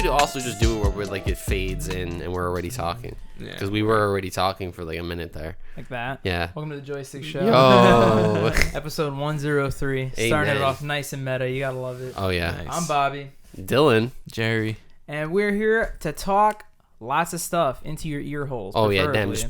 could also just do it where we're like it fades in and we're already talking. Yeah. Because we were already talking for like a minute there. Like that? Yeah. Welcome to the Joystick Show. Yo. Episode 103. Starting it off nice and meta. You gotta love it. Oh, yeah. Nice. I'm Bobby. Dylan. Jerry. And we're here to talk lots of stuff into your ear holes. Oh, yeah. Damn. Just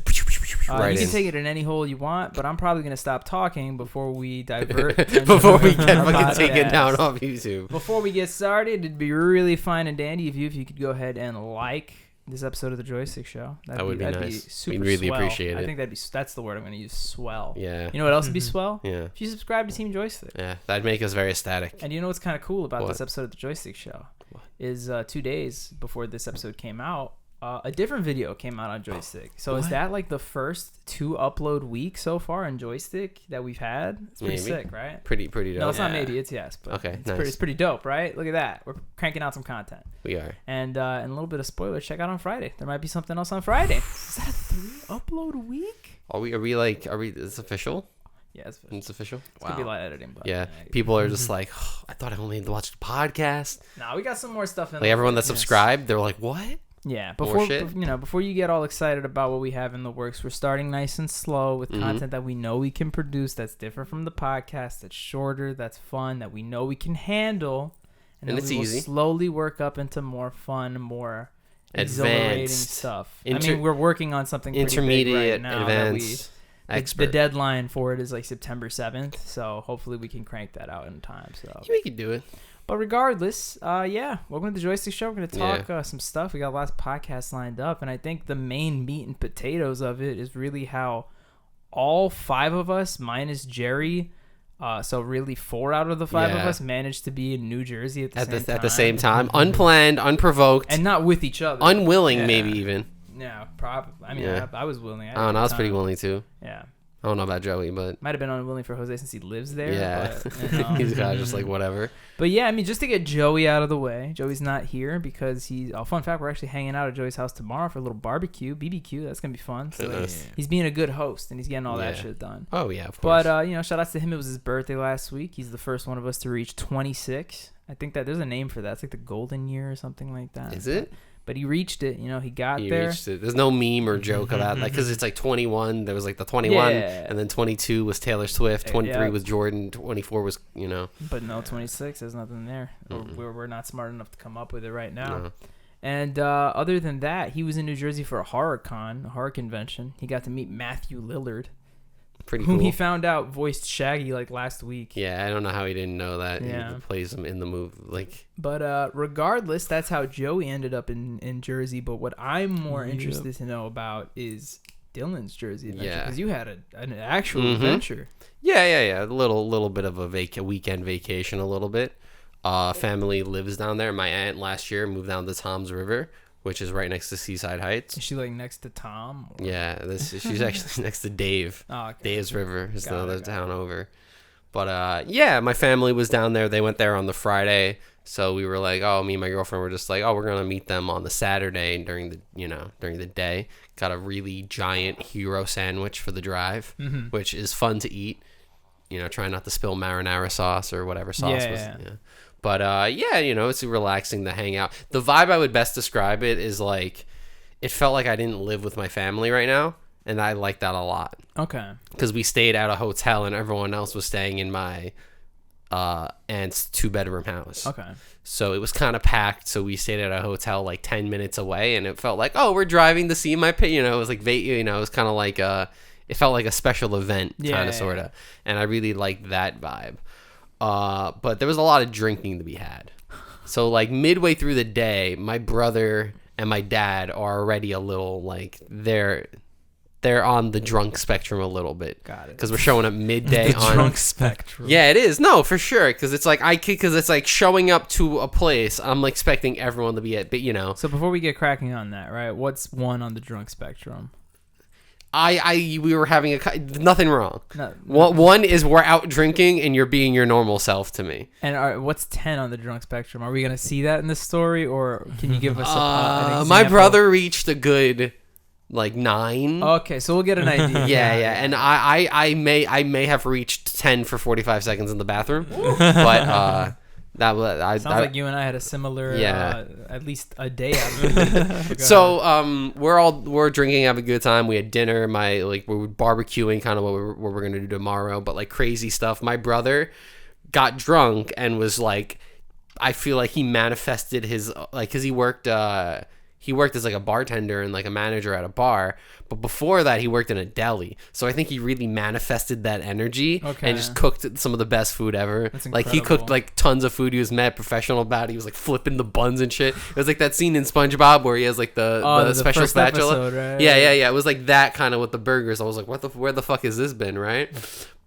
right you can in. take it in any hole you want, but I'm probably going to stop talking before we divert. Before we get fucking taken down off YouTube. Before we get started, it'd be really fine and dandy if you could go ahead and like this episode of the Joystick Show. That would be nice. Be super We'd really swell. appreciate it. I think that's the word I'm going to use, swell. Yeah. You know what else would be swell? Yeah. If you subscribe to Team Joystick. Yeah, that'd make us very ecstatic. And you know what's kind of cool about What? this episode of the Joystick Show? What? Is 2 days before this episode came out, a different video came out on Joystick. So is that like the first 2 upload week so far on Joystick that we've had? It's pretty sick, right? Pretty dope. No, it's not maybe. It's yes. But okay, it's pretty dope, right? Look at that. We're cranking out some content. We are. And a little bit of spoiler. Check out on Friday. There might be something else on Friday. Is that a 3 upload week? Are we? Is it official? Yeah, it's official. It's official. It's gonna be a lot of editing, but yeah. People are just like, oh, I thought I only had to watch the podcast. Nah, we got some more stuff in. Like everyone that subscribed, they're like, what? Yeah, before you get all excited about what we have in the works, we're starting nice and slow with content that we know we can produce that's different from the podcast, that's shorter, that's fun, that we know we can handle, and it's we will easy. slowly work up into more fun, more exhilarating Advanced stuff. I mean, we're working on something pretty intermediate, big right now advanced, expert. The deadline for it is like September 7th, so hopefully we can crank that out in time. So Yeah, we could do it. but regardless, welcome to the Joystick Show. We're going to talk some stuff. We got lots of podcasts lined up, and I think the main meat and potatoes of it is really how all 5 of us, minus Jerry, so really 4 out of the 5 of us managed to be in New Jersey at the same time. Unplanned, unprovoked. And not with each other. Unwilling, maybe even. Yeah, probably. I mean, I was willing. I was pretty willing too. Yeah. I don't know about Joey, but might have been unwilling for Jose since he lives there. yeah, but, he's got just like whatever. But yeah, I mean, just to get Joey out of the way, Joey's not here because he's. Oh, fun fact: we're actually hanging out at Joey's house tomorrow for a little barbecue, BBQ. That's gonna be fun. So he's being a good host and he's getting all that shit done. Oh yeah, of course. But shout outs to him. It was his birthday last week. He's the first one of us to reach 26. I think that there's a name for that. It's like the golden year or something like that. Is it? But he reached it. He got he there. Reached it. There's no meme or joke about like because it's like 21. There was like the 21, and then 22 was Taylor Swift. 23 was Jordan. 24 was But no, 26. There's nothing there. We're not smart enough to come up with it right now. No. And other than that, he was in New Jersey for a horror convention. He got to meet Matthew Lillard. Pretty whom cool. he found out voiced Shaggy like last week. Yeah, I don't know how he didn't know that. Yeah. He plays him in the movie. But regardless, that's how Joey ended up in Jersey. But what I'm more interested to know about is Dylan's Jersey adventure. Because you had an actual adventure. Yeah. A little bit of a weekend vacation, a little bit. Family lives down there. My aunt last year moved down to Tom's River, which is right next to Seaside Heights. Is she like next to Tom? Or? Yeah, she's actually next to Dave. Oh, okay. Dave's River is the other town over. But my family was down there. They went there on the Friday, so we were like, me and my girlfriend were just like, we're gonna meet them on the Saturday during the day. Got a really giant hero sandwich for the drive, which is fun to eat. Try not to spill marinara sauce or whatever sauce was. Yeah. But it's relaxing to hang out. The vibe I would best describe it is like, it felt like I didn't live with my family right now, and I like that a lot. Okay. Because we stayed at a hotel, and everyone else was staying in my aunt's 2-bedroom house. Okay. So it was kind of packed. So we stayed at a hotel like 10 minutes away, and it felt like, we're driving to see my. It was like it was kind of like it felt like a special event, kind of sort of, and I really liked that vibe. But there was a lot of drinking to be had. So like midway through the day, my brother and my dad are already a little like they're on the drunk spectrum a little bit. Got it. Because we're showing up midday on drunk spectrum. Yeah, it is. No, for sure. Because it's like it's like showing up to a place. I'm expecting everyone to be at, but So before we get cracking on that, right? What's 1 on the drunk spectrum? We were having nothing wrong. No. One is we're out drinking and you're being your normal self to me. And what's 10 on the drunk spectrum? Are we gonna see that in this story, or can you give us an example? My brother reached a good 9. Okay, so we'll get an idea. Yeah, and I may have reached 10 for 45 seconds in the bathroom, but That was Sounds like you and I had a similar, at least a day out of it. So we're drinking, having a good time. We had dinner. We're barbecuing, kind of what we're gonna do tomorrow, but like crazy stuff. My brother got drunk and was like, I feel like he manifested his because he worked as like a bartender and like a manager at a bar, but before that he worked in a deli. So I think he really manifested that energy and just cooked some of the best food ever. Like he cooked like tons of food. He was mad professional about it. He was like flipping the buns and shit. It was like that scene in SpongeBob where he has like the special spatula. Episode, right? Yeah. It was like that kind of with the burgers. I was like, where the fuck has this been, right?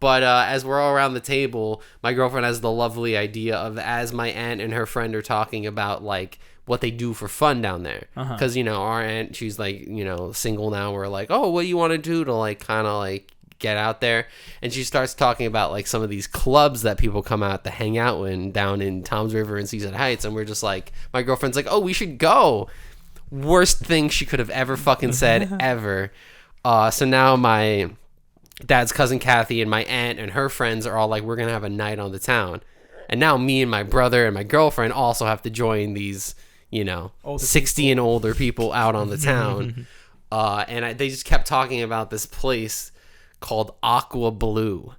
But as we're all around the table, my girlfriend has the lovely idea of, as my aunt and her friend are talking about like what they do for fun down there, because our aunt, she's like single now. We're like, oh, what do you want to do to like kind of like get out there? And she starts talking about like some of these clubs that people come out to hang out in down in Toms River and Seaside Heights, and we're just like, my girlfriend's like, oh, we should go. Worst thing she could have ever fucking said ever. So now my dad's cousin Kathy and my aunt and her friends are all like, we're gonna have a night on the town, and now me and my brother and my girlfriend also have to join these 60 and older people out on the town. They just kept talking about this place called Aqua Blu,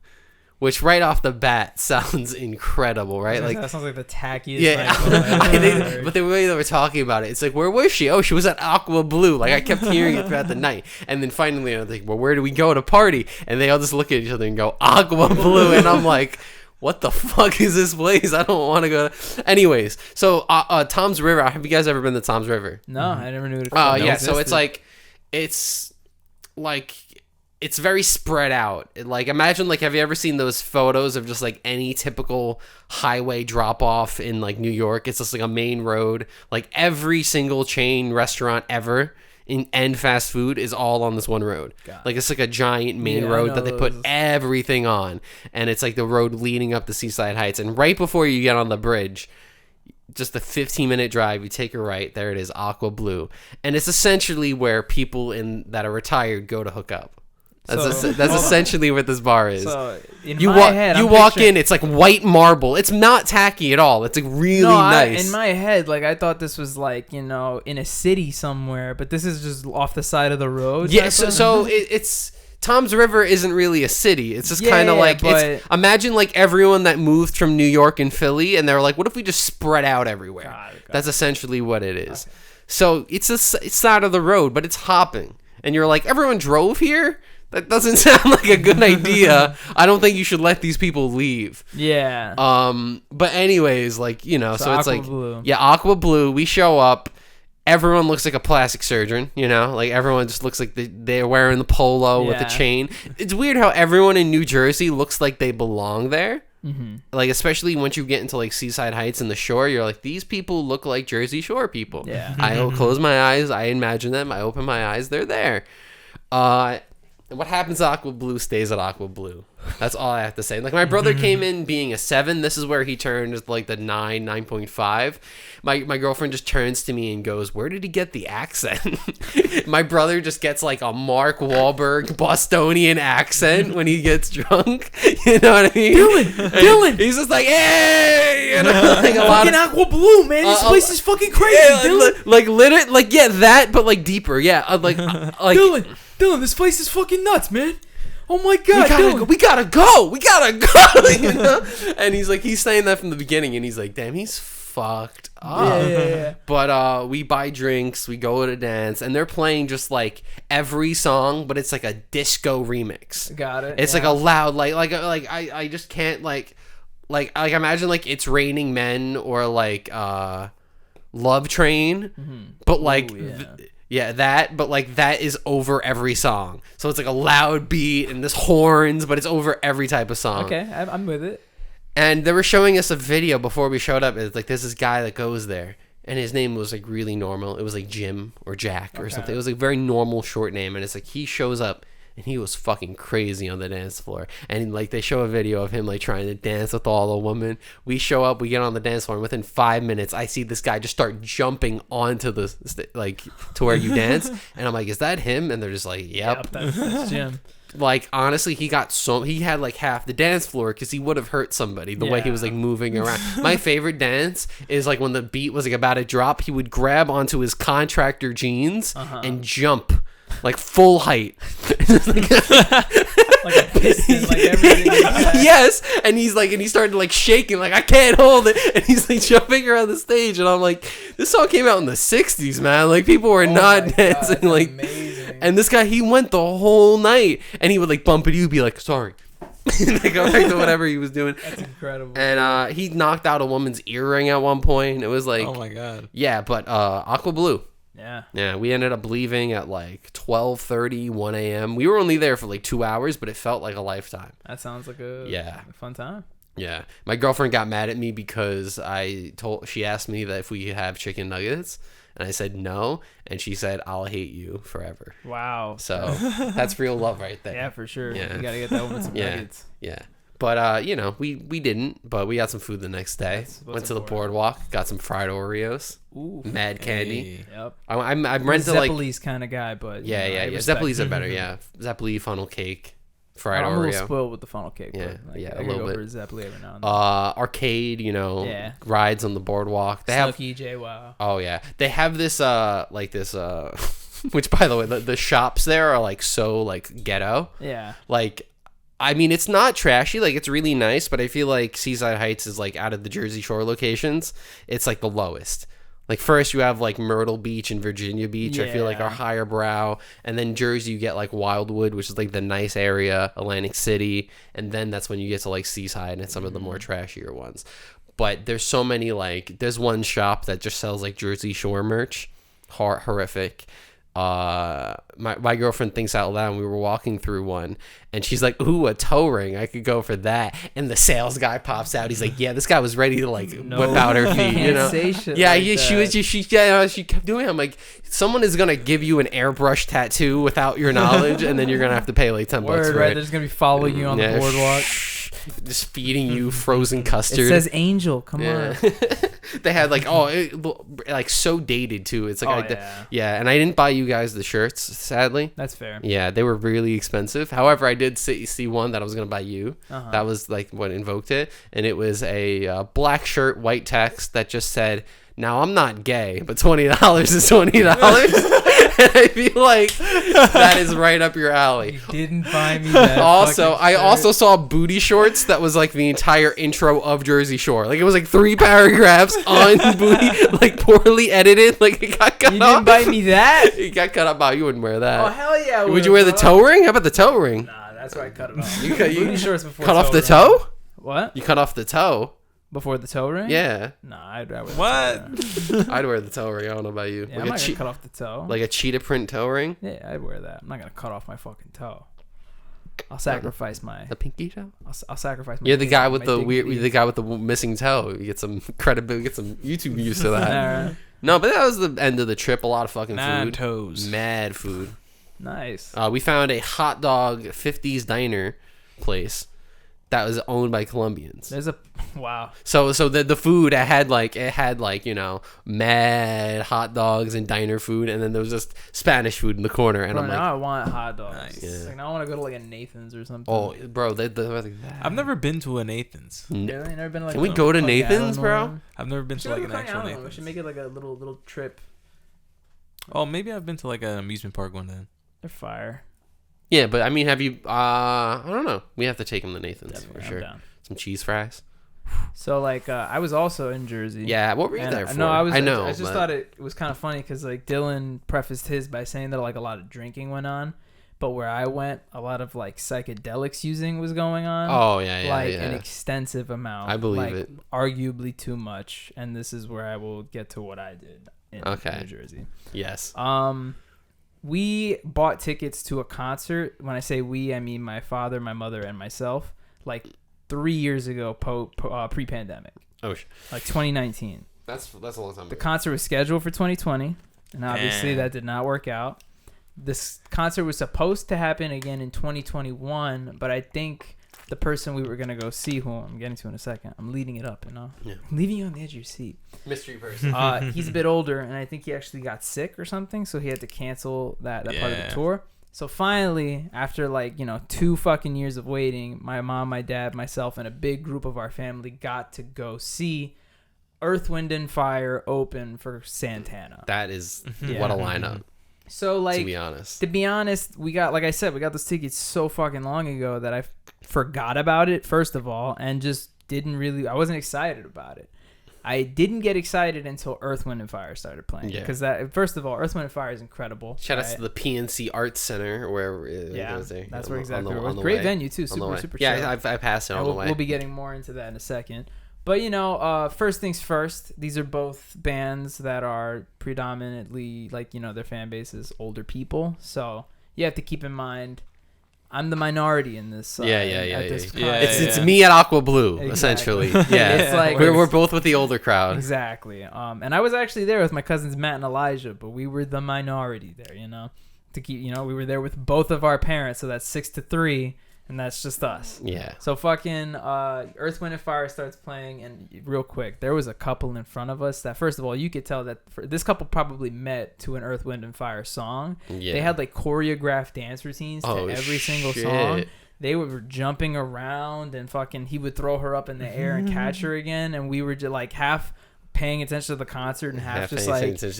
which right off the bat sounds incredible, right? Like that sounds like the tackiest. Yeah, but the way they were talking about it, it's like, where was she? Oh, she was at Aqua Blu. Like I kept hearing it throughout the night, and then finally I was like, well, where do we go to party? And they all just look at each other and go, Aqua Blu, and I'm like, what the fuck is this place? I don't want to go. Anyways, so Toms River. Have you guys ever been to Toms River? No, I never knew it. Yeah, so it's very spread out. Like imagine, like, have you ever seen those photos of just like any typical highway drop off in like New York? It's just like a main road. Like every single chain restaurant ever and fast food is all on this one road. Like it's like a giant main road that they put everything on, and it's like the road leading up to Seaside Heights. And right before you get on the bridge, just a 15-minute drive, you take a right, there it is, Aqua Blu, and it's essentially where people that are retired go to hook up. That's essentially what this bar is. So you walk in, it's like white marble. It's not tacky at all. It's like really nice. In my head, like I thought this was like in a city somewhere, but this is just off the side of the road. Yeah, so it's Toms River isn't really a city. It's just kind of like imagine like everyone that moved from New York and Philly, and they're like, what if we just spread out everywhere? Got it. That's essentially what it is. Okay. So it's side of the road, but it's hopping, and you're like, everyone drove here. That doesn't sound like a good idea. I don't think you should let these people leave. Yeah. But anyways, like, so it's Aqua like, Blu. Yeah, Aqua Blu. We show up. Everyone looks like a plastic surgeon, like everyone just looks like they're wearing the polo with the chain. It's weird how everyone in New Jersey looks like they belong there. Mm-hmm. Like, especially once you get into like Seaside Heights and the shore, you're like, these people look like Jersey Shore people. Yeah. I close my eyes. I imagine them. I open my eyes. They're there. What happens at Aqua Blu stays at Aqua Blu. That's all I have to say. Like, my brother came in being a 7. This is where he turned like the 9.5. My girlfriend just turns to me and goes, where did he get the accent? My brother just gets like a Mark Wahlberg Bostonian accent when he gets drunk. You know what I mean? Dylan. He's just like, hey! Like fucking Aqua Blu, man. This place is fucking crazy, Dylan. Like literally, like, yeah, that, but like deeper. Yeah, like Dylan, this place is fucking nuts, man. Oh my god, we gotta go. And he's saying that from the beginning, and he's like, damn, he's fucked up. Yeah. But we buy drinks, we go to dance, and they're playing just like every song, but it's like a disco remix. Got it. It's like a loud, like I just can't like imagine like It's Raining Men or like Love Train, but like. But like that is over every song. So it's like a loud beat and this horns, but it's over every type of song. Okay, I'm with it. And they were showing us a video before we showed up. It's like, there's this guy that goes there, and his name was like really normal. It was like Jim or Jack or something. It was like a very normal short name, and it's like he shows up and he was fucking crazy on the dance floor. And like they show a video of him like trying to dance with all the women. We show up, we get on the dance floor, and within 5 minutes, I see this guy just start jumping onto the like to where you dance, and I'm like, is that him? And they're just like, yep, that's Jim. Like honestly, he had like half the dance floor because he would have hurt somebody the way he was like moving around. My favorite dance is like when the beat was like about to drop, he would grab onto his contractor jeans and jump like full height. Like a piston, like everything. Yes, and he started like shaking, like I can't hold it, and he's like jumping around the stage, and I'm like, this song came out in the '60s, man. Like people were not dancing. God, like amazing. And this guy, he went the whole night, and he would like bump into you, be like, sorry. Like go back to whatever he was doing. That's incredible. And he knocked out a woman's earring at one point. It was like, oh my God. Yeah, but Aqua Blu. Yeah, we ended up leaving at like 12:30, 1 a.m. We were only there for like 2 hours, but it felt like a lifetime. That sounds like a fun time. Yeah, my girlfriend got mad at me because she asked me that if we could have chicken nuggets, and I said no, and she said, I'll hate you forever. Wow. So that's real love right there. Yeah, for sure. Yeah. You gotta get that one with some nuggets. Yeah. But we didn't, but we got some food the next day. Went to the boardwalk, got some fried Oreos. Ooh. Mad candy. Yep. I'm rented like Zeppeli's kind of guy, but yeah. Zeppeli's are better. Yeah, Zeppeli funnel cake, fried I'm Oreo. a little spoiled with the funnel cake. Yeah, but like, a I little go bit. for Zeppeli every now and then. Arcade, rides on the boardwalk. They have Snooki, JWoww. Oh yeah, they have this which by the way, the shops there are like so like ghetto. Yeah. Like, I mean, it's not trashy. Like, it's really nice, but I feel like Seaside Heights is like out of the Jersey Shore locations, it's like the lowest. Like first you have like Myrtle Beach and Virginia Beach, I feel like are higher brow, and then Jersey you get like Wildwood, which is like the nice area, Atlantic City, and then that's when you get to like Seaside and some of the more trashier ones. But there's so many, like there's one shop that just sells like Jersey Shore merch, horrific. My girlfriend thinks out loud, and we were walking through one, and she's like, ooh, a toe ring, I could go for that. And the sales guy pops out, he's like, yeah, this guy was ready to like whip out her feet, you know. She kept doing it. I'm like, someone is gonna give you an airbrush tattoo without your knowledge, and then you're gonna have to pay like $10 for right? it. They're just gonna be following you on the boardwalk, just feeding you frozen custard. It says Angel, come on. They had like like so dated too. It's like and I didn't buy you guys the shirts, sadly. That's fair. Yeah, they were really expensive. However, I did see one that I was gonna buy you. That was like what invoked it, and it was a black shirt, white text that just said, "Now I'm not gay, but $20 is $20." And I feel like that is right up your alley. You didn't buy me that. I also saw booty shorts that was like the entire intro of Jersey Shore. Like it was like 3 paragraphs on booty, like poorly edited. Like it got cut off. You didn't buy me that? It got cut off. Oh, you wouldn't wear that. Oh hell yeah! Would you wear the toe ring? How about the toe ring? Nah, that's why I cut it off. You booty shorts before cut off the ring. toe? What? You cut off the toe? Before the toe ring? Yeah. Nah, I'd wear What? the toe ring. I'd wear the toe ring. I don't know about you. Yeah, like I'm not gonna cut off the toe. Like a cheetah print toe ring? Yeah, I'd wear that. I'm not gonna cut off my fucking toe. I'll sacrifice my the pinky toe. I'll sacrifice. My You're the guy with the dignity. weird. The guy with the missing toe. You get some credibility. Get some YouTube use to that. Right. No, but that was the end of the trip. A lot of fucking Mad food. toes. Mad food. Nice. We found a hot dog 50s diner place that was owned by Colombians. There's a wow. So the food it had like mad hot dogs and diner food, and then there was just Spanish food in the corner, and Bro, I'm now like, I want hot dogs. Nice. Yeah. Like now I want to go to like a Nathan's or something. oh, bro, I've never been to a Nathan's. Really? Never been to, like, Can we a go to Coney Nathan's, Island bro? one? I've never been We to should like go an to Coney actual Island one. We Nathan's. should make it like a little trip. Oh, maybe I've been to like an amusement park one day. They're fire. Yeah, but I mean, have you? I don't know. We have to take him to Nathan's Definitely, for I'm sure. down. Some cheese fries. So like I was also in Jersey. Yeah, what were you And there for? No, I know. I just but- thought it was kind of funny because like Dylan prefaced his by saying that like a lot of drinking went on, but where I went, a lot of like psychedelics using was going on. Oh yeah, like yeah. an extensive amount. I believe like, it. Arguably too much, and this is where I will get to what I did in New Jersey. Yes. We bought tickets to a concert. When I say we, I mean my father, my mother, and myself. Like 3 years ago, pre-pandemic. Oh, like 2019. that's a long time The ago. concert was scheduled for 2020, and obviously that did not work out. this concert was supposed to happen again in 2021, but I think the person we were gonna go see, who I'm getting to in a second, I'm leading it up, I'm leaving you on the edge of your seat. Mystery person. He's a bit older, and I think he actually got sick or something, so he had to cancel that part of the tour. So finally, after 2 fucking years of waiting, my mom, my dad, myself, and a big group of our family got to go see Earth, Wind, and Fire open for Santana. That is what a lineup. So to be honest, we got, like I said, we got those tickets so fucking long ago that I forgot about it, first of all, and just I wasn't excited about it. I didn't get excited until Earth, Wind, and Fire started playing. Because first of all, Earth, Wind, and Fire is incredible. Shout out to the PNC Arts Center, or wherever it was there. That's where exactly it was. Great venue, too. Super chill. Yeah, I passed it on the way. We'll be getting more into that in a second. But, first things first, these are both bands that are predominantly, their fan base is older people. So you have to keep in mind, I'm the minority in this. It's me at Aqua Blu, essentially. Yeah, it's like we're both with the older crowd. Exactly. And I was actually there with my cousins Matt and Elijah, but we were the minority there. To keep, we were there with both of our parents, so that's 6-3. And that's just us. Yeah. So fucking Earth, Wind, and Fire starts playing, and real quick, there was a couple in front of us that, first of all, you could tell that this couple probably met to an Earth, Wind, and Fire song. Yeah. They had choreographed dance routines to every single song. They were jumping around, and fucking he would throw her up in the air and catch her again, and we were just half paying attention to the concert and half just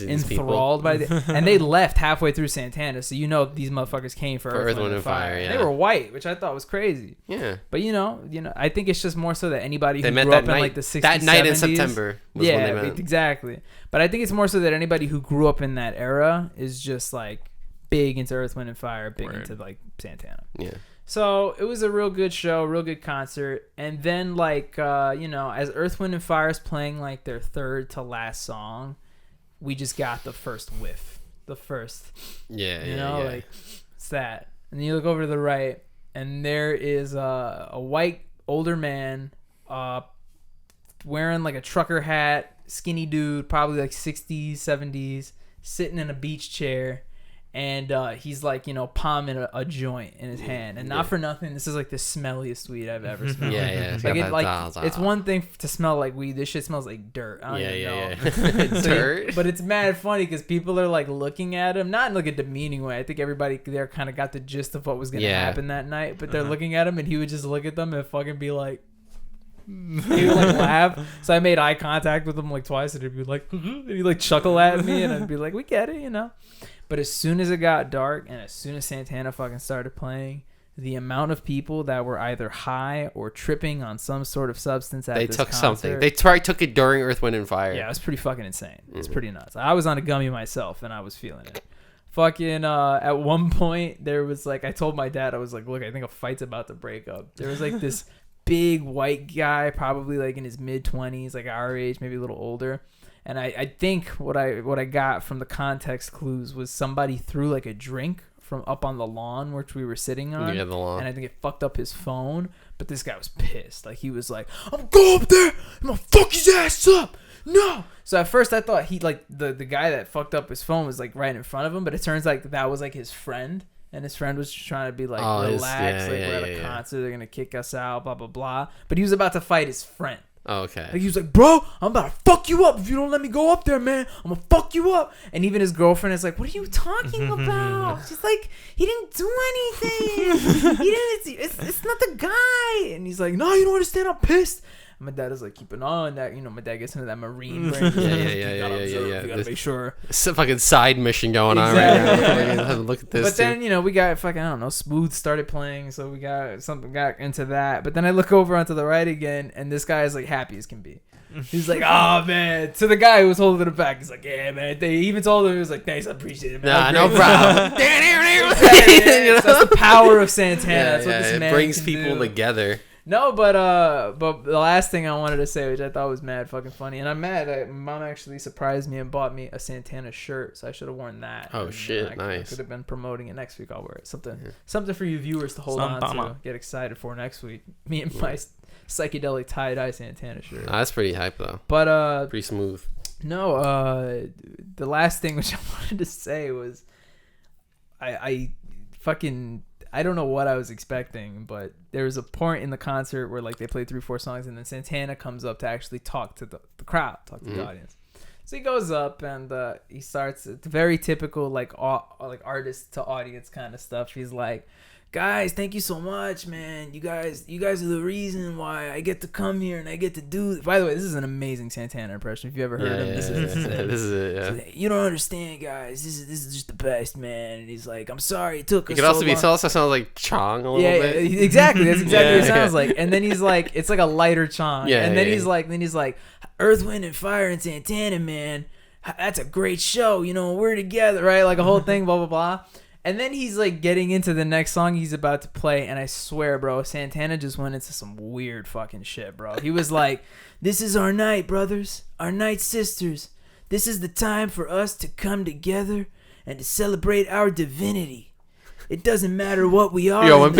enthralled by the and they left halfway through Santana, so these motherfuckers came for Earth, Wind, and Fire. Yeah. They were white, which I thought was crazy. Yeah, but I think it's just more so that anybody who grew up in the 60s, that night 70s, in September was when they met. Exactly. But I think it's more so that anybody who grew up in that era is just big into Earth, Wind, and Fire, big into Santana. Yeah. So it was a real good show, real good concert. And then, as Earth, Wind, and Fire is playing, their third to last song, we just got the first whiff. The first. Yeah. It's that. And then you look over to the right, and there is a white older man wearing, a trucker hat, skinny dude, probably, 60s, 70s, sitting in a beach chair. And he's palming a joint in his hand, and not for nothing, this is the smelliest weed I've ever smelled. It's one thing to smell like weed. This shit smells like dirt. I don't even know. Dirt. But it's mad funny because people are looking at him, not in a demeaning way. I think everybody there kind of got the gist of what was gonna happen that night. But they're looking at him, and he would just look at them and fucking be like. He would laugh, so I made eye contact with him twice, and he'd be and he'd chuckle at me, and I'd be like, "We get it, But as soon as it got dark, and as soon as Santana fucking started playing, the amount of people that were either high or tripping on some sort of substance at this concert, something. They took it during Earth, Wind, and Fire. Yeah, it was pretty fucking insane. It's pretty nuts. I was on a gummy myself, and I was feeling it. Fucking at one point there was I told my dad, I was look, I think a fight's about to break up. There was this big white guy, probably in his mid-20s, our age, maybe a little older. And I think what I got from the context clues was somebody threw a drink from up on the lawn which we were sitting on. Yeah, the lawn. And I think it fucked up his phone. But this guy was pissed. He was like, "I'm going up there, I'm gonna fuck his ass up. No." So at first I thought he the guy that fucked up his phone was right in front of him, but it turns that was his friend. And his friend was just trying to be relax, we're at a concert, they're gonna kick us out, blah blah blah. But he was about to fight his friend. Oh, okay. He was like, "Bro, I'm about to fuck you up if you don't let me go up there, man. I'm gonna fuck you up." And even his girlfriend is like, "What are you talking about?" She's like, "He didn't do anything. He didn't. It's not the guy." And he's like, "No, you don't understand. I'm pissed." And my dad is keep an eye on that. My dad gets into that Marine brain. Yeah. You gotta make sure. It's a fucking side mission going on right now. Look at this. But then, we got fucking, I don't know, Smooth started playing, so we got into that. But then I look over onto the right again, and this guy is happy as can be. He's like, "Oh man," to the guy who was holding it back. He's like, "Yeah, man." They even told him, he was like, "Thanks, I appreciate it, man." Nah, no problem. That's the power of Santana. That's what this man brings can people do. Together. No, but the last thing I wanted to say, which I thought was mad fucking funny, and I'm mad. My mom actually surprised me and bought me a Santana shirt, so I should have worn that. Oh shit, nice. I could have been promoting it next week. I'll wear it. Something for you viewers to hold on to, get excited for next week. Me and my psychedelic tie-dye Santana shirt. That's pretty hype though. But pretty smooth. No, the last thing which I wanted to say was, I don't know what I was expecting, but there was a point in the concert where like they played 3-4 songs, and then Santana comes up to actually talk to the crowd, talk to the audience. So he goes up and he starts. It's very typical like artist to audience kind of stuff. He's like, guys, thank you so much, man. You guys are the reason why I get to come here and I get to do. By the way, this is an amazing Santana impression. If you ever heard him, this is it. Yeah. So, you don't understand, guys. This is just the best, man. And he's like, I'm sorry it took us. It could also be. It also sounds like Chong a little bit. Yeah, exactly. That's exactly what it sounds like. And then he's like, it's like a lighter Chong. Yeah. And then he's like, Earth, Wind, and Fire and Santana, man. That's a great show. You know, we're together, right? Like a whole thing, blah blah blah. And then he's like getting into the next song he's about to play, and I swear, bro, Santana just went into some weird fucking shit, bro. He was like, this is our night, brothers, our night, sisters. This is the time for us to come together and to celebrate our divinity. It doesn't matter what we are. Yo, when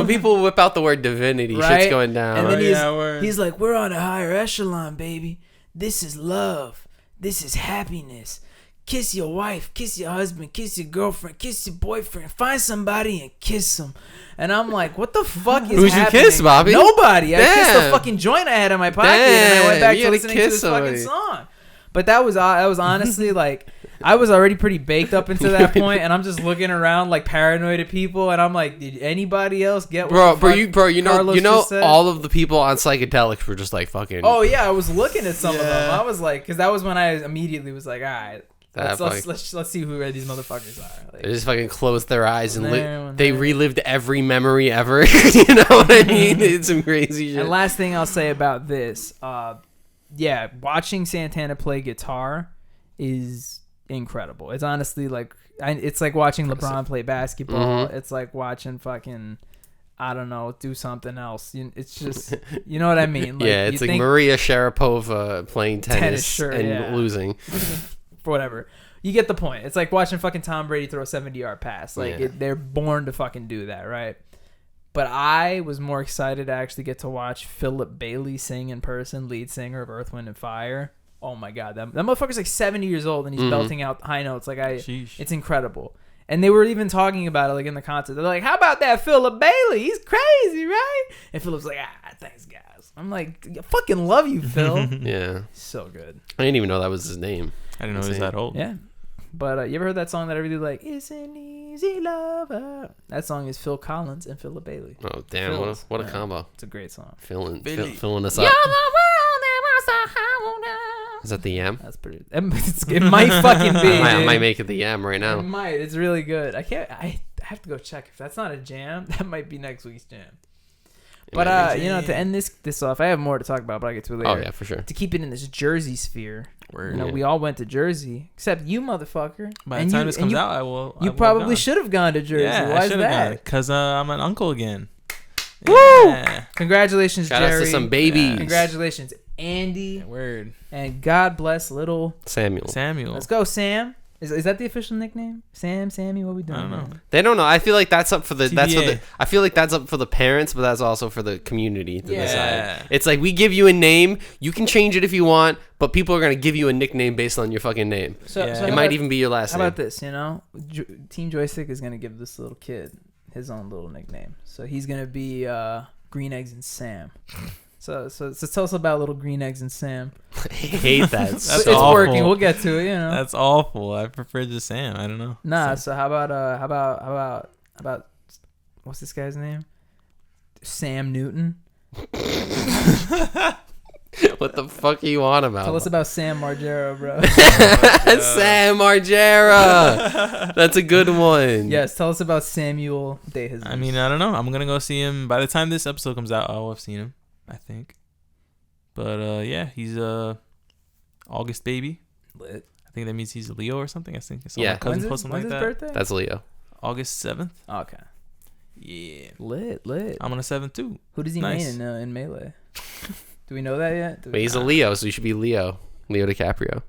people whip out the word divinity, right? Shit's going down. And then he's like, we're on a higher echelon, baby. This is love. This is happiness. Kiss your wife, kiss your husband, kiss your girlfriend, kiss your boyfriend. Find somebody and kiss them. And I'm like, what the fuck is Who'd happening? You kiss, Bobby? Nobody. I kissed the fucking joint I had in my pocket, and I went back to listening to this fucking song. But that was honestly like, I was already pretty baked up into that point, and I'm just looking around like paranoid at people, and I'm like, did anybody else get what you know all of the people on psychedelics were just like fucking. Oh yeah, I was looking at some of them. I was like, because that was when I immediately was like, all right. Let's see who these motherfuckers are. Like, they just fucking closed their eyes and they relived every memory ever. You know what I mean? It's some crazy shit. And last thing I'll say about this, watching Santana play guitar is incredible. It's honestly like it's like watching LeBron play basketball. Mm-hmm. It's like watching fucking, I don't know, do something else. It's just, you know what I mean? Like, yeah, it's like Maria Sharapova playing tennis and losing. Whatever, you get the point. It's like watching fucking Tom Brady throw a 70-yard pass. Like they're born to fucking do that, right? But I was more excited to actually get to watch Philip Bailey sing in person, lead singer of Earth, Wind, and Fire. Oh my god, that motherfucker's like 70 years old and he's belting out high notes. Like it's incredible. And they were even talking about it like in the concert. They're like, "How about that Philip Bailey? He's crazy, right?" And Philip's like, thanks, guys." I'm like, I fucking love you, Phil. Yeah, so good. I didn't even know that was his name. I didn't know he was that old. Yeah. But you ever heard that song that I really like? It's an easy lover. That song is Phil Collins and Philip Bailey. Oh, damn. What a combo. It's a great song. Filling us up. Is that the Yam? That's pretty. It might fucking be. I might make it the Yam right now. It might. It's really good. I have to go check. If that's not a jam, that might be next week's jam. But to end this off, I have more to talk about, but I'll get to it later. Oh yeah, for sure. To keep it in this Jersey sphere, we all went to Jersey, except you, motherfucker. By the time this comes out, I will. You probably should have gone to Jersey. Yeah, why is that? Because I'm an uncle again. Woo! Yeah. Congratulations, Shout Jerry. out to some babies. Yeah. Congratulations, Andy. Word. And God bless little Samuel. Let's go, Sam. Is that the official nickname? Sammy, what we doing? I don't know. Man? They don't know. I feel like that's up for the TBA. I feel like that's up for the parents, but that's also for the community to decide. It's like we give you a name, you can change it if you want, but people are gonna give you a nickname based on your fucking name. So it might even be your last name. How about this? Team Joystick is gonna give this little kid his own little nickname. So he's gonna be Green Eggs and Sam. So tell us about little Green Eggs and Sam. I hate that. It's awful. Working. We'll get to it. That's awful. I prefer just Sam. I don't know. Nah. So how about what's this guy's name? Sam Newton. What the fuck are you on about? Tell us about Sam Margera, bro. Sam Margera. That's a good one. Yes. Tell us about Samuel De Jesus. I mean, I don't know. I'm gonna go see him. By the time this episode comes out, I'll have seen him, I think. But he's August baby. Lit. I think that means he's a Leo or something. I think. When's his birthday? That's Leo. August 7th. Okay. Yeah. Lit. I'm on a 7th too. Who does he mean in Melee? Do we know that yet? But he's a Leo, so he should be Leo DiCaprio.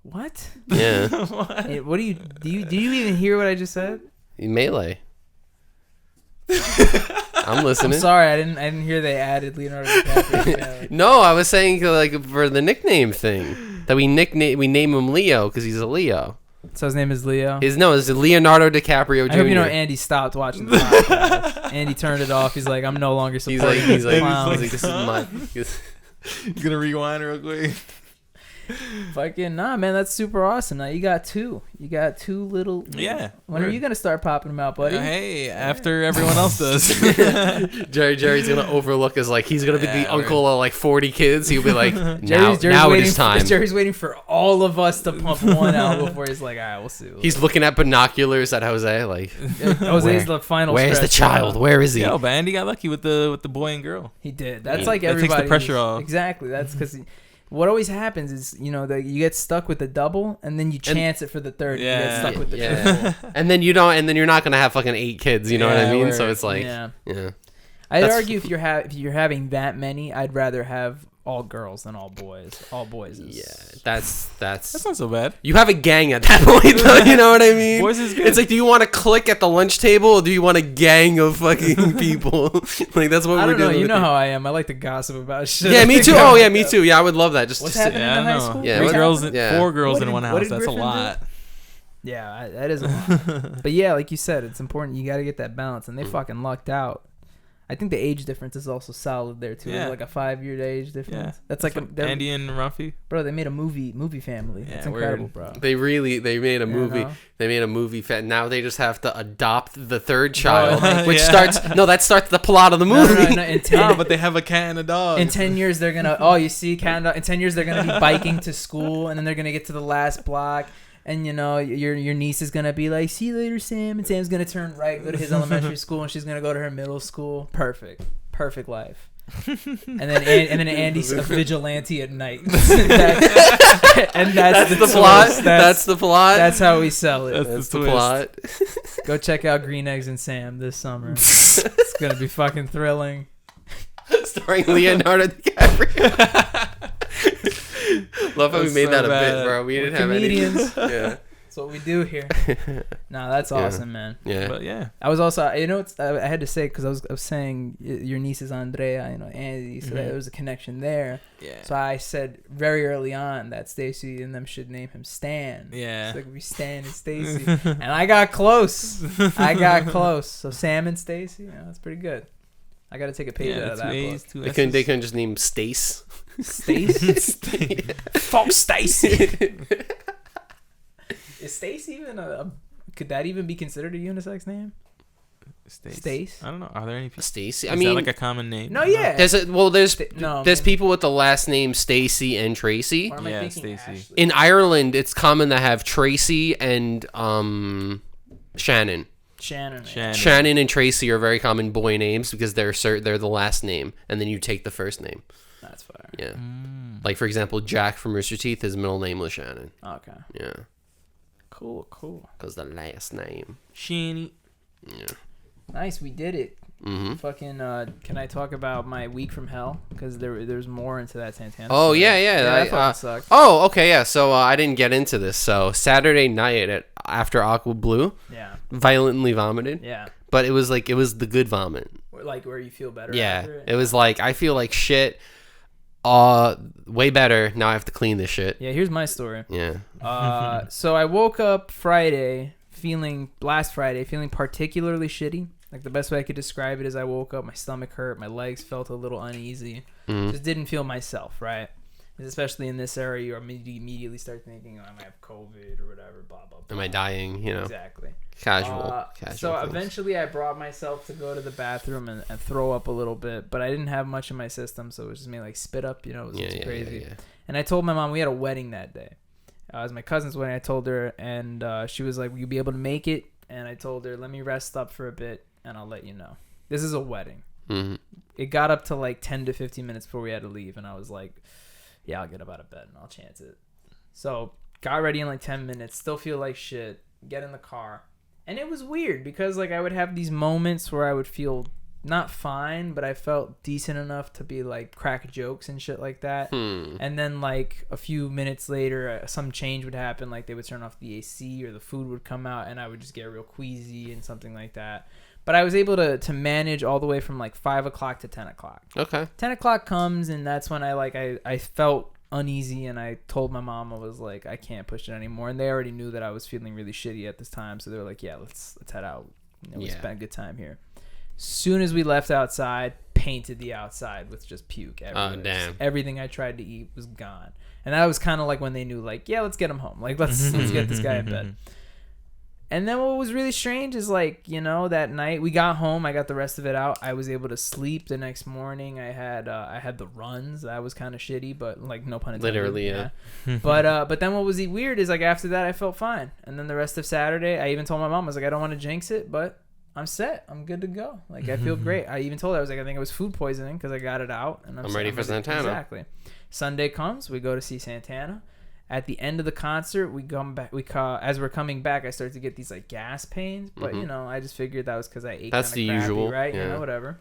What? Yeah. What? Hey, what do you even hear what I just said? Melee. I'm listening. I'm sorry, I didn't hear they added Leonardo DiCaprio. No, I was saying like for the nickname thing that we name him Leo because he's a Leo. So his name is Leo. It's Leonardo DiCaprio Jr. I hope you know Andy stopped watching the podcast. Andy turned it off. He's like, I'm no longer supporting He's like, clowns. this is my. You gonna rewind real quick? Fucking nah, man. That's super awesome. Now you got two. You got two little. Yeah. When are you gonna start popping them out, buddy? Hey, after everyone else does. Jerry's gonna overlook as like he's gonna be the uncle of like 40 kids. He'll be like, now it is time. Jerry's waiting for all of us to pump one out before he's like, all right, we'll see. He's looking at binoculars at Jose like, Jose's the final. Where's the child? Where is he? Yo, but Andy got lucky with the boy and girl. He did. That's like everybody. That takes the pressure off. Exactly. That's because. What always happens is, you know, that you get stuck with the double, and then you chance it for the third. Yeah, you get stuck with the triple. And then you're not gonna have fucking 8 kids. You know what I mean? So it's like, I'd argue if you're having that many, I'd rather have all girls than all boys. All boys is... That's not so bad. You have a gang at that point, though. You know what I mean? Boys is good. It's like, do you want to click at the lunch table, or do you want a gang of fucking people? Like, that's what we're doing. You know how I am. I like to gossip about shit. Yeah, me too. Oh, yeah, me too. Yeah, I would love that. What's happening in high school? Yeah, 4 girls in one house. That's a lot. Yeah, that is a lot. But yeah, like you said, it's important. You got to get that balance, and they fucking lucked out. I think the age difference is also solid there too. Yeah. Like a 5-year age difference. Yeah. That's like Andy and Ruffy. Bro, they made a movie family. That's incredible, bro. They made a movie. No? They made a movie. Now they just have to adopt the third child, which starts the plot of the movie. No, but they have a cat and a dog. In 10 years, they're gonna. You see, cat and dog. In 10 years, they're gonna be biking to school, and then they're gonna get to the last block. And, you know, your niece is going to be like, see you later, Sam. And Sam's going to turn right, go to his elementary school, and she's going to go to her middle school. Perfect life. And then Andy's a vigilante at night. That's the plot. That's the plot. That's how we sell it. That's the plot. Go check out Green Eggs and Sam this summer. It's going to be fucking thrilling. Starring Leonardo DiCaprio. Love how we made that a bit, bro. We didn't have any. Yeah. That's what we do here. Nah, that's awesome, man. Yeah. But yeah. I was also, you know, I had to say, because I was saying your niece is Andrea, you know, Andy, so there was a connection there. Yeah. So I said very early on that Stacy and them should name him Stan. Yeah. So it could be Stan and Stacy. And I got close. So Sam and Stacy, you know, that's pretty good. I got to take a page out of that book. They couldn't just name Stace. Stace? Fuck Stacy. Is Stace even could that even be considered a unisex name? Stace? I don't know. Are there any people? Stacy? Is that like a common name? No, yeah. There's people with the last name Stacy and Tracy. Yeah, Stacy. In Ireland, it's common to have Tracy and Shannon. Shannon and Tracy are very common boy names because they're the last name, and then you take the first name. That's fair. Yeah. Like, for example, Jack from Rooster Teeth, his middle name was Shannon. Okay. Yeah. Cool. Because the last name. Shanny. Yeah. Nice, we did it. Mm-hmm. Fucking, can I talk about my week from hell? Because there's more into that Santana. Oh, yeah. That fucking sucked. Oh, okay, yeah. So I didn't get into this. So Saturday night after Aqua Blu, violently vomited. Yeah. But it was the good vomit. Like where you feel better. Yeah. After it. It was like, I feel like shit. Way better. Now I have to clean this shit. Yeah, here's my story. Yeah. So I woke up last Friday feeling particularly shitty. Like the best way I could describe it is I woke up, my stomach hurt, my legs felt a little uneasy. Just didn't feel myself, right? Especially in this area, you immediately start thinking, I might have COVID or whatever, blah, blah, blah. Am I dying? You know. Exactly. Casual. So eventually I brought myself to go to the bathroom and throw up a little bit, but I didn't have much in my system, so it was just me like spit up, you know, it was crazy. Yeah. And I told my mom, we had a wedding that day. It was my cousin's wedding. I told her, and she was like, will you be able to make it? And I told her, let me rest up for a bit, and I'll let you know. This is a wedding. Mm-hmm. It got up to like 10 to 15 minutes before we had to leave, and I was like, yeah, I'll get up out of bed, and I'll chance it. So got ready in like 10 minutes, still feel like shit, get in the car. And it was weird because like I would have these moments where I would feel not fine, but I felt decent enough to be like crack jokes and shit like that. And then like a few minutes later, some change would happen. Like they would turn off the AC or the food would come out and I would just get real queasy and something like that. But I was able to manage all the way from like 5 o'clock to 10 o'clock. Okay. 10 o'clock comes and that's when I felt uneasy, and I told my mom, I was like, I can't push it anymore. And they already knew that I was feeling really shitty at this time, so they were like, yeah, let's head out. We spent a good time here. Soon as we left outside, painted the outside with just puke everywhere. Oh, damn. Just everything I tried to eat was gone. And that was kind of like when they knew, like, yeah, let's get him home. Like, let's get this guy in bed. And then what was really strange is, like, you know, that night we got home, I got the rest of it out. I was able to sleep the next morning. I had the runs. That was kind of shitty, but, like, no pun intended. Literally, yeah. But then what was weird is, like, after that I felt fine. And then the rest of Saturday, I even told my mom, I was like, I don't want to jinx it, but I'm set. I'm good to go. Like, I feel great. I even told her, I was like, I think it was food poisoning because I got it out. And I'm ready for Santana. Exactly. Sunday comes, we go to see Santana. At the end of the concert, we come back. As we're coming back, I start to get these like gas pains, but you know, I just figured that was because I ate. That's the crappy, usual, right? Yeah. You know, whatever.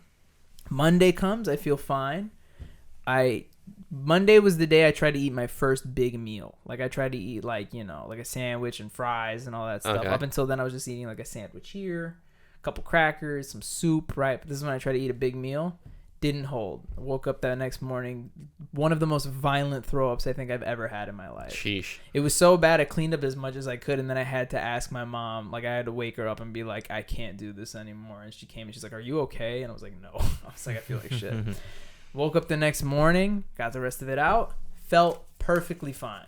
Monday comes, I feel fine. Monday was the day I tried to eat my first big meal. Like I tried to eat like, you know, like a sandwich and fries and all that stuff. Okay. Up until then, I was just eating like a sandwich here, a couple crackers, some soup, right? But this is when I tried to eat a big meal. Didn't hold. I woke up that next morning, one of the most violent throw-ups I think I've ever had in my life. Sheesh. It was so bad I cleaned up as much as I could, and then I had to ask my mom, like I had to wake her up and be like, I can't do this anymore. And she came and she's like, are you okay? And I was like, no. I was like, I feel like shit. Woke up the next morning, got the rest of it out, felt perfectly fine.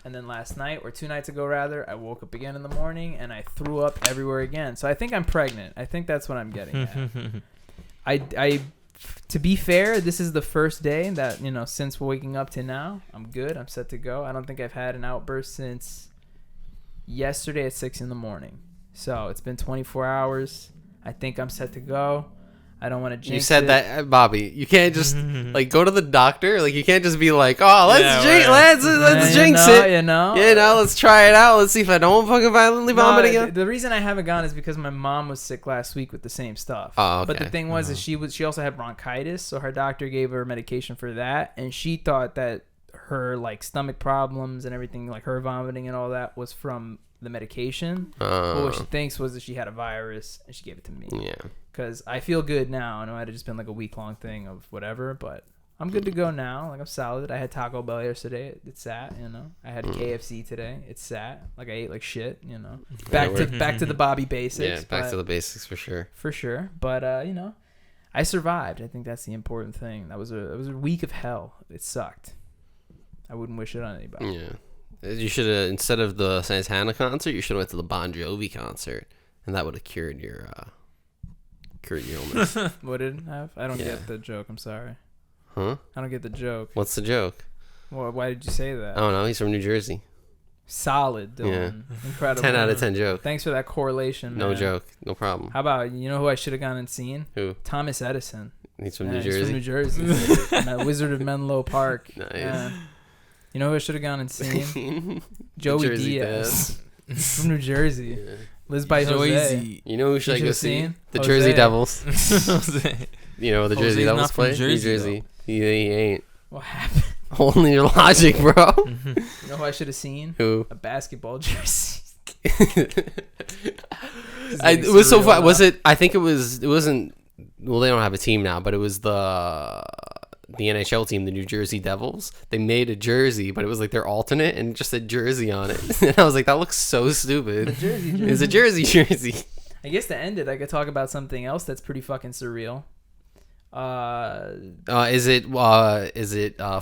And then last night, or 2 nights ago rather, I woke up again in the morning and I threw up everywhere again. So I think I'm pregnant. I think that's what I'm getting at. I to be fair, this is the first day that, you know, since waking up to now, I'm good. I'm set to go. I don't think I've had an outburst since yesterday at 6 a.m. So it's been 24 hours. I think I'm set to go. I don't want to jinx it. You said that, Bobby. You can't just like go to the doctor. Like you can't just be like, "Oh, let's jinx it." You know, let's try it out. Let's see if I don't fucking violently vomit again. The reason I haven't gone is because my mom was sick last week with the same stuff. Oh, okay. But the thing was, is she also had bronchitis, so her doctor gave her medication for that, and she thought that her like stomach problems and everything, like her vomiting and all that, was from the medication. But what she thinks was that she had a virus, and she gave it to me. Yeah. Because I feel good now. I know it had just been like a week-long thing of whatever, but I'm good to go now. Like, I'm solid. I had Taco Bell yesterday. It sat, you know. I had KFC today. It sat. Like, I ate like shit, you know. Back to the Bobby basics. Yeah, back to the basics for sure. For sure. But, you know, I survived. I think that's the important thing. It was a week of hell. It sucked. I wouldn't wish it on anybody. Yeah. You should have, instead of the Santana concert, you should have went to the Bon Jovi concert, and that would have cured your illness. What did it have? I don't get the joke. I'm sorry. Huh? I don't get the joke. What's the joke? Well, why did you say that? I don't know. He's from New Jersey. Solid, Dylan. Yeah. Incredible. 10 out of 10 joke. Thanks for that correlation, man. No joke. No problem. How about, you know who I should have gone and seen? Who? Thomas Edison. He's from New Jersey. He's from New Jersey. Wizard of Menlo Park. Nice. You know who I should have gone and seen? Joey Diaz. From New Jersey. Yeah. Lives by Jose. You know who should I go see? The Jose. Jersey Devils. You know where the Jersey Devils play? Jersey, New Jersey. He ain't. What happened? Only your logic, bro. You know who I should have seen? Who? A basketball jersey. It was so fun. Was it? I think it wasn't. Well, they don't have a team now, but it was the NHL team, the New Jersey Devils. They made a jersey, but it was like their alternate and it just said Jersey on it. And I was like, that looks so stupid. A jersey. It's a Jersey jersey. I guess to end it, I could talk about something else that's pretty fucking surreal. Is it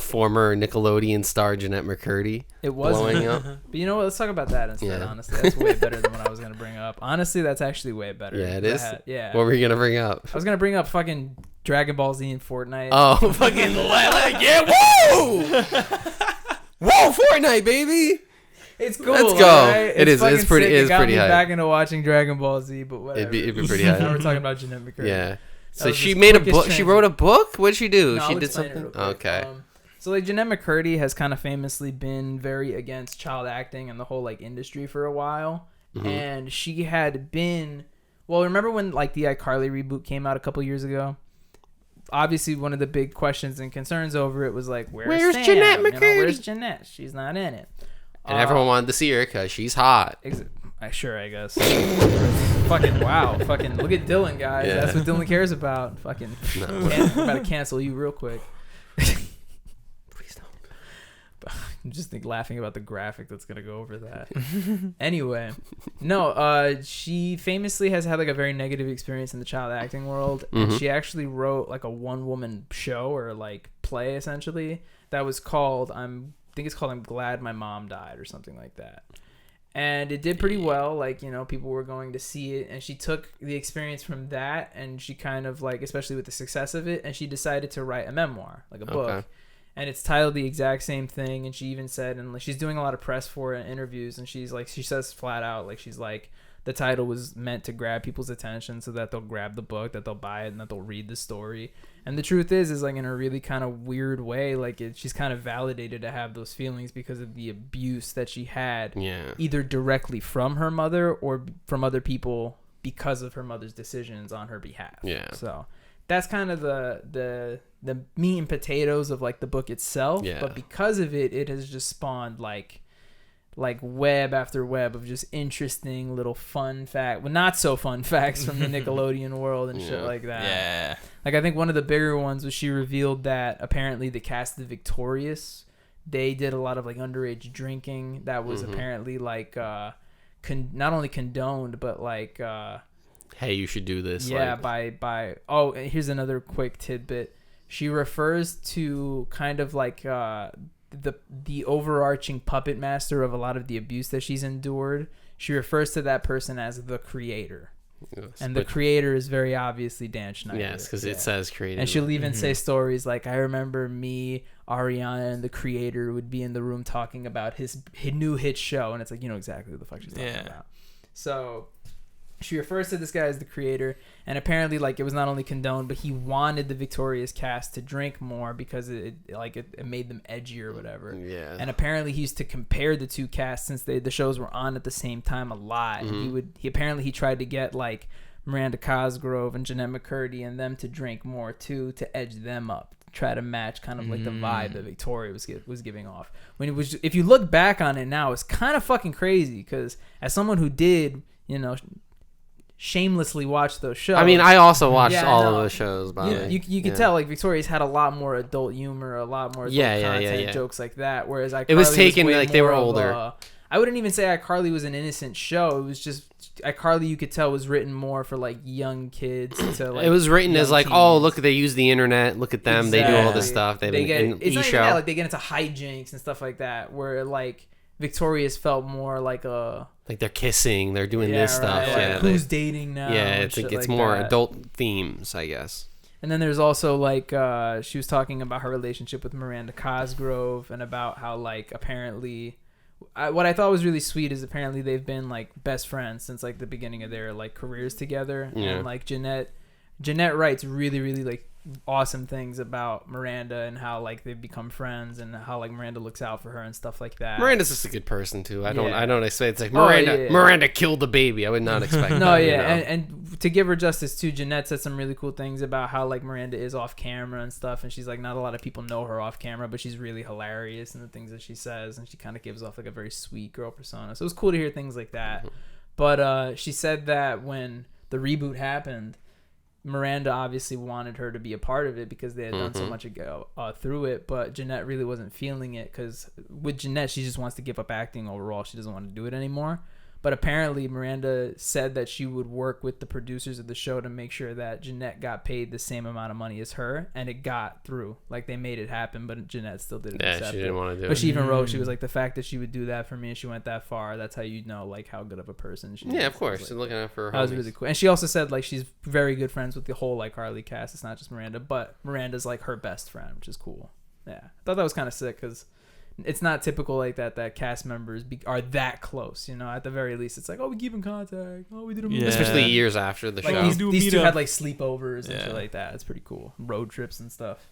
former Nickelodeon star Jennette McCurdy? It was blowing up. But you know what? Let's talk about that instead. Yeah. Honestly, that's way better than what I was gonna bring up. Honestly, that's actually way better. Yeah, it is. Yeah. What were you gonna bring up? I was gonna bring up fucking Dragon Ball Z and Fortnite. Oh, fucking yeah! Whoa! Whoa, Fortnite, baby! It's cool. Let's go. Right? It's pretty. Sick. It's pretty high. Back into watching Dragon Ball Z, but whatever. It'd be pretty high. Now we're talking about Jennette McCurdy. Yeah. So she made a book. She wrote a book. What'd she do? No, she did something. Okay. So like Jennette McCurdy has kind of famously been very against child acting and the whole like industry for a while, and she had been. Well, remember when like the iCarly reboot came out a couple years ago? Obviously, one of the big questions and concerns over it was like, where's Sam? Jennette McCurdy? Where's Jennette? She's not in it. And everyone wanted to see her because she's hot. I guess. Fucking wow. Fucking look at Dylan, guys. Yeah. That's what Dylan cares about. Fucking I'm about to cancel you real quick. Please I'm just laughing about the graphic that's gonna go over that. Anyway, no, she famously has had like a very negative experience in the child acting world, and she actually wrote like a one-woman show or like play essentially that was called I'm Glad My Mom Died or something like that. And it did pretty well. Like, you know, people were going to see it, and she took the experience from that, and she kind of like, especially with the success of it, and she decided to write a memoir, like a book. And it's titled the exact same thing. And she even said, and like, she's doing a lot of press for it and interviews, and she's like, she says flat out, like, she's like, the title was meant to grab people's attention so that they'll grab the book, that they'll buy it, and that they'll read the story. And the truth is like, in a really kind of weird way, like, she's kind of validated to have those feelings because of the abuse that she had, either directly from her mother or from other people because of her mother's decisions on her behalf. Yeah. So that's kind of the meat and potatoes of like the book itself. Yeah. But because of it, it has just spawned like web after web of just interesting little fun not so fun facts from the Nickelodeon world and shit like that. Yeah. Like, I think one of the bigger ones was she revealed that apparently the cast of Victorious, they did a lot of like underage drinking that was apparently like not only condoned but like hey, you should do this. Yeah, like, by here's another quick tidbit. She refers to kind of like the overarching puppet master of a lot of the abuse that she's endured. She refers to that person as the creator. Yes, and the creator is very obviously Dan Schneider. Yes, because it says creator. And she'll even say stories like, I remember me, Ariana, and the creator would be in the room talking about his new hit show. And it's like, you know exactly what the fuck she's talking about. So she refers to this guy as the creator, and apparently like it was not only condoned, but he wanted the Victorious cast to drink more because it made them edgy or whatever. Yeah. And apparently he used to compare the two casts since the shows were on at the same time a lot. And he tried to get like Miranda Cosgrove and Jennette McCurdy and them to drink more too, to edge them up, try to match kind of like the vibe that Victoria was giving off. When it was, if you look back on it now, it's kind of fucking crazy because as someone who did, you know, shamelessly watch those shows. I mean, I also watched all of those shows. By the way, you could tell like Victoria's had a lot more adult humor, a lot more content, jokes like that. Whereas it was taken like they were older. I wouldn't even say iCarly was an innocent show. It was just iCarly, you could tell, was written more for like young kids. To like, it was written as like, teens. Oh, look, they use the internet. Look at them, exactly. They do all this stuff. They get it's not even that, like they get into hijinks and stuff like that. Where like Victoria's felt more like they're kissing, they're doing this stuff. Right. Yeah, who's dating now? Yeah, it's like it's more adult themes, I guess. And then there's also like she was talking about her relationship with Miranda Cosgrove and about how like apparently what I thought was really sweet is apparently they've been like best friends since like the beginning of their like careers together. Yeah. And like Jennette writes really, really like awesome things about Miranda and how like they've become friends and how like Miranda looks out for her and stuff like that. Miranda's just a good person too. I don't expect it's like Miranda killed the baby. I would not expect that. No, yeah, you know? and to give her justice too, Jennette said some really cool things about how like Miranda is off camera and stuff, and she's like, not a lot of people know her off camera, but she's really hilarious in the things that she says, and she kind of gives off like a very sweet girl persona. So it was cool to hear things like that. But she said that when the reboot happened, Miranda obviously wanted her to be a part of it because they had done so much ago through it, but Jennette really wasn't feeling it because with Jennette, she just wants to give up acting overall. She doesn't want to do it anymore. But apparently Miranda said that she would work with the producers of the show to make sure that Jennette got paid the same amount of money as her, and it got through. Like, they made it happen, but Jennette still didn't accept it. Yeah, she didn't want to do it. But she even wrote, she was like, the fact that she would do that for me and she went that far, that's how you know, like, how good of a person she is. Yeah, of course. She's looking out for her homies. That was really cool. And she also said, like, she's very good friends with the whole, like, Harley cast. It's not just Miranda, but Miranda's, like, her best friend, which is cool. Yeah. I thought that was kind of sick because it's not typical like that cast members are that close, you know. At the very least, it's like, oh, we keep in contact. Oh, we did a movie. Especially years after the show. These two had like sleepovers and shit like that. It's pretty cool. Road trips and stuff.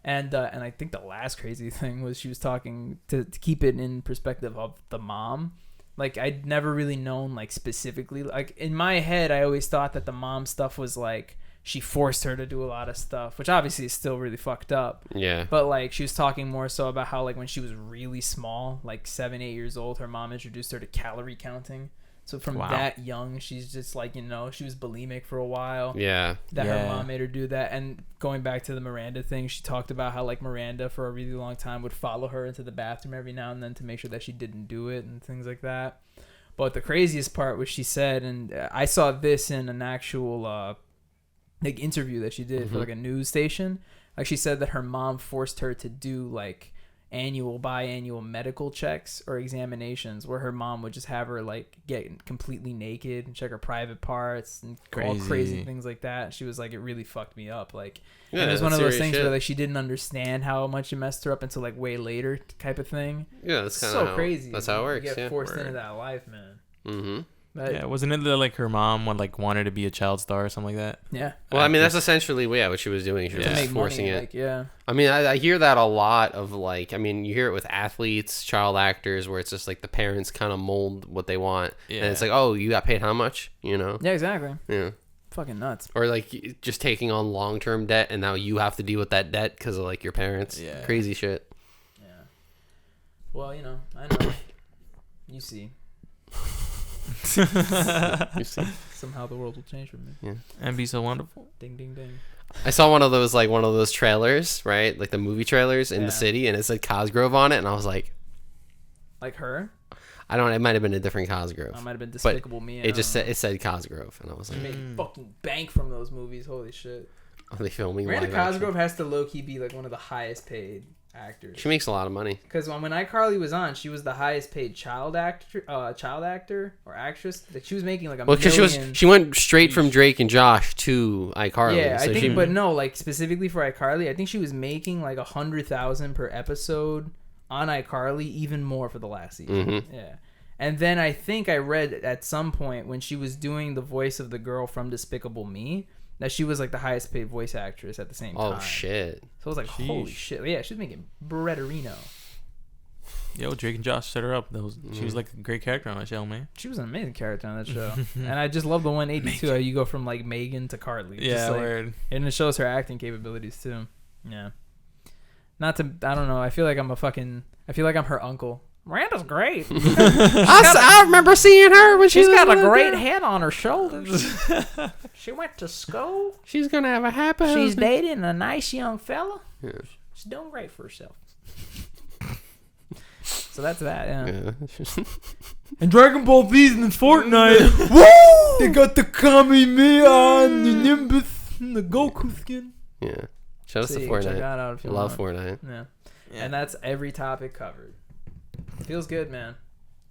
And I think the last crazy thing was she was talking to keep it in perspective of the mom. Like, I'd never really known like specifically. Like, in my head, I always thought that the mom stuff was like she forced her to do a lot of stuff, which obviously is still really fucked up. Yeah. But like, she was talking more so about how like when she was really small, like 7-8 years old, her mom introduced her to calorie counting. So from that young, she's just like, you know, she was bulimic for a while. Yeah. Her mom made her do that. And going back to the Miranda thing, she talked about how like Miranda for a really long time would follow her into the bathroom every now and then to make sure that she didn't do it and things like that. But the craziest part was she said, and I saw this in an actual like interview that she did for like a news station. Like she said that her mom forced her to do like biannual medical checks or examinations where her mom would just have her like get completely naked and check her private parts and all crazy things like that. She was like, it really fucked me up. Like, and it was one of those things where like she didn't understand how much it messed her up until like way later type of thing. Yeah, that's kind of so crazy. That's how it works. You get forced into that life, man. Mm-hmm. But, wasn't it that like her mom wanted to be a child star or something like that? Yeah. Well, I mean, that's essentially what she was doing. She was just forcing it. Like, yeah. I mean, I hear that a lot of like, I mean, you hear it with athletes, child actors, where it's just like the parents kind of mold what they want, and it's like, oh, you got paid how much? You know? Yeah, exactly. Yeah. Fucking nuts. Or like just taking on long-term debt, and now you have to deal with that debt because of like your parents. Yeah. Crazy shit. Yeah. Well, you know, I know. You see. Somehow the world will change for me. Yeah. And be so wonderful. Ding ding ding. I saw one of those trailers, right? Like the movie trailers in the city, and it said Cosgrove on it, and I was like her? I don't know, it might have been a different Cosgrove. It might have been Despicable Me. It said Cosgrove, and I was like, you make fucking bank from those movies. Holy shit. Are they filming Miranda Cosgrove has to low-key be like one of the highest paid actors. She makes a lot of money. Because when iCarly was on, she was the highest paid child actor or actress. Like she was making like a million. Because she went straight from Drake and Josh to iCarly. Yeah, so I think, but no, like specifically for iCarly, I think she was making like $100,000 per episode on iCarly, even more for the last season. Mm-hmm. Yeah. And then I think I read at some point when she was doing the voice of the girl from Despicable Me, that she was like the highest paid voice actress at the same time. Oh shit! So I was like, holy shit! Yeah, she was making breaderino. Yo, Drake and Josh set her up. She was like a great character on that show, man. She was an amazing character on that show, and I just love the 180 too. How you go from like Megan to Carly. Yeah, like, weird. And it shows her acting capabilities too. Yeah. I don't know. I feel like I'm her uncle. Miranda's great. I remember seeing her when she's got a great head on her shoulders. She went to school. She's gonna have a happy. She's dating a nice young fella. Yeah. She's doing great for herself. So that's that. Yeah. And Dragon Ball V's in Fortnite. Woo! They got the Kamehameha and the Nimbus and the Goku skin. Yeah. Shout out to Fortnite. Check that out if you love want. Fortnite. Yeah. And that's every topic covered. Feels good, man.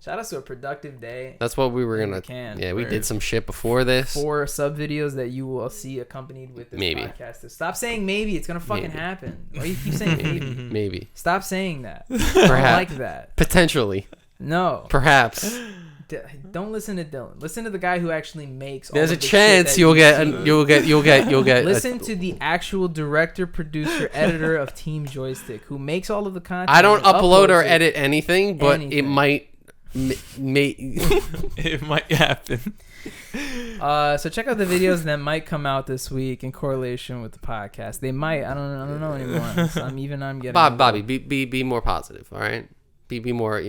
Shout out to a productive day. That's what we were gonna. Yeah, we did some shit before this. 4 sub videos that you will see accompanied with this podcast. Stop saying maybe. It's gonna fucking happen. Why do you keep saying maybe? Maybe. Stop saying that. Perhaps. I don't like that. Potentially. No. Perhaps. Don't listen to Dylan. Listen to the guy who actually makes. There's a chance you'll get. Listen to the actual director, producer, editor of Team Joystick, who makes all of the content. I don't upload or edit anything, but it might. It might happen. So check out the videos that might come out this week in correlation with the podcast. They might. I don't know anymore. So I'm getting. Bobby, be more positive. All right. Be more.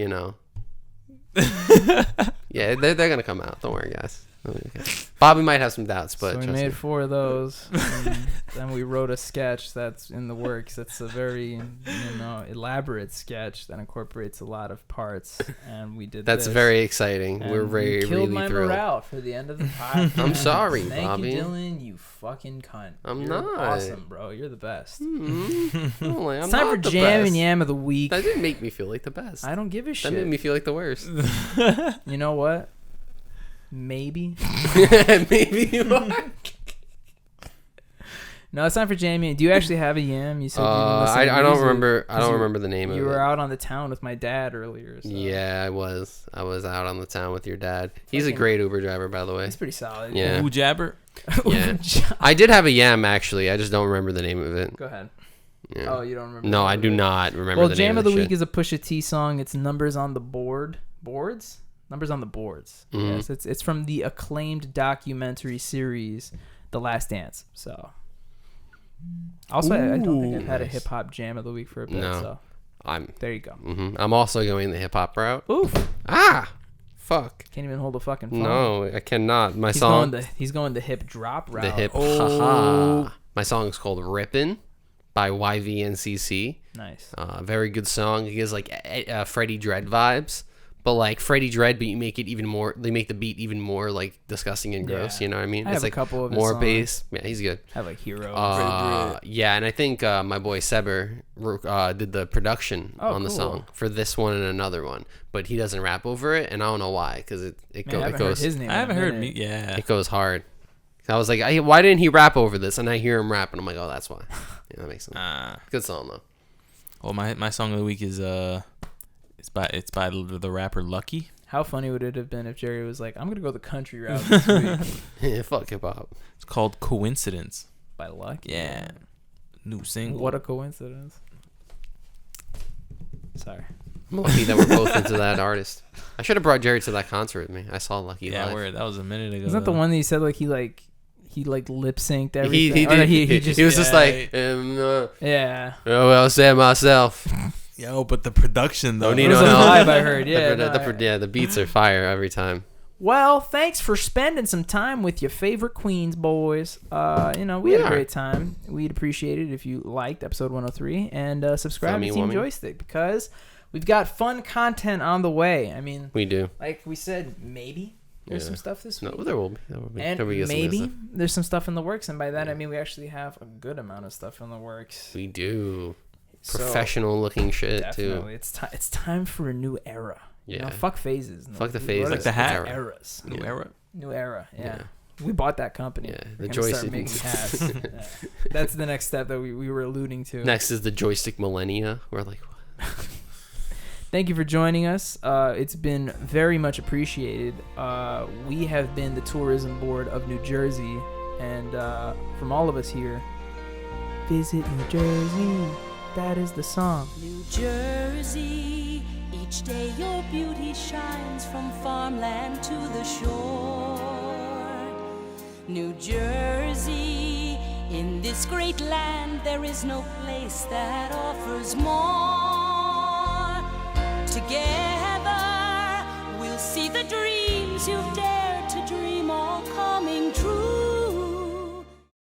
Yeah, they're gonna come out. Don't worry, guys. Bobby might have some doubts, but so we made 4 of those. And then we wrote a sketch that's in the works. It's a very elaborate sketch that incorporates a lot of parts, and we did. That's very exciting. We're very killed my thrilled. morale for the end of the podcast. I'm sorry, Thank Bobby. you, Dylan. You fucking cunt. You're not awesome, bro. You're the best. Mm-hmm. It's time for Jam and Yam of the week. That didn't make me feel like the best. I don't give a shit. That made me feel like the worst. You know what? Maybe. Maybe you are. No, it's time for Jamie. Do you actually have a yam? You said I don't remember. I don't remember the name of it. You were out on the town with my dad earlier. So. Yeah, I was. I was out on the town with your dad. He's a great Uber driver, by the way. He's pretty solid. Yeah. Jabber. Yeah. I did have a yam actually. I just don't remember the name of it. Go ahead. Yeah. Oh, you don't remember? No, I do not remember. Well, the Jam name of the shit. Week is a Pusha T song. It's Numbers on the Board. Boards? Numbers on the Boards. Mm-hmm. Yes, it's from the acclaimed documentary series, The Last Dance. So, also, I don't think I've had a hip hop jam of the week for a bit. No, so I'm there. You go. Mm-hmm. I'm also going the hip hop route. Oof! Fuck. Can't even hold a fucking phone. No, I cannot. My he's song. He's going the hip drop route. The hip. Oh. Haha. My song is called Rippin by Yvncc. Nice. Very good song. It gives like Freddie Dredd vibes, but like Freddie Dredd, but you make it even more. They make the beat even more like disgusting and gross. Yeah. You know what I mean? I It's have like a couple of his more songs. bass. Yeah, he's good. I have like Hero. Yeah, and I think my boy Seber did the production on the cool. song for this one and another one, but he doesn't rap over it, and I don't know why, because Man, I it haven't heard goes his name. I haven't heard me. Yeah. it goes hard. I was like, why didn't he rap over this? And I hear him rap, and I'm like, oh, that's why. Yeah, that makes sense. Good song though. Well, my song of the week is it's by the rapper Lucky. How funny would it have been if Jerry was like, I'm gonna go the country route this week Yeah, fuck hip hop. It's called Coincidence. by luck? Yeah. New single. What a coincidence. Sorry. I'm lucky that we're both into that artist. I should have brought Jerry to that concert with me. I saw Lucky live. That was a minute ago. Isn't that the one that you said like he lip synced everything? He Or did. he was just like, yeah. oh, I'll say it myself. Yo, but the production though. Don't It need was no a help. vibe I heard. Yeah. The beats are fire every time. Well, thanks for spending some time with your favorite Queens boys. We had a great time. We'd appreciate it if you liked episode 103 and subscribe to Team Joystick because we've got fun content on the way. I mean, we do. Like we said, maybe there's some stuff this week. No, there will be. And maybe there's some stuff in the works. And by that, I mean we actually have a good amount of stuff in the works. We do. Professional looking shit definitely. too. It's time for a new era. Yeah. Fuck phases. Fuck the phases. Like the hat. Eras. New era. New era. Yeah. We bought that company. Yeah. We're The gonna Joystick. start making hats. Yeah. That's the next step that we were alluding to. Next is the Joystick Millennia. We're like, what? Thank you for joining us. It's been very much appreciated. We have been the tourism board of New Jersey, and from all of us here, visit New Jersey. That is the song. New Jersey, each day your beauty shines from farmland to the shore. New Jersey, in this great land there is no place that offers more. Together we'll see the dreams you've dared to dream all coming true.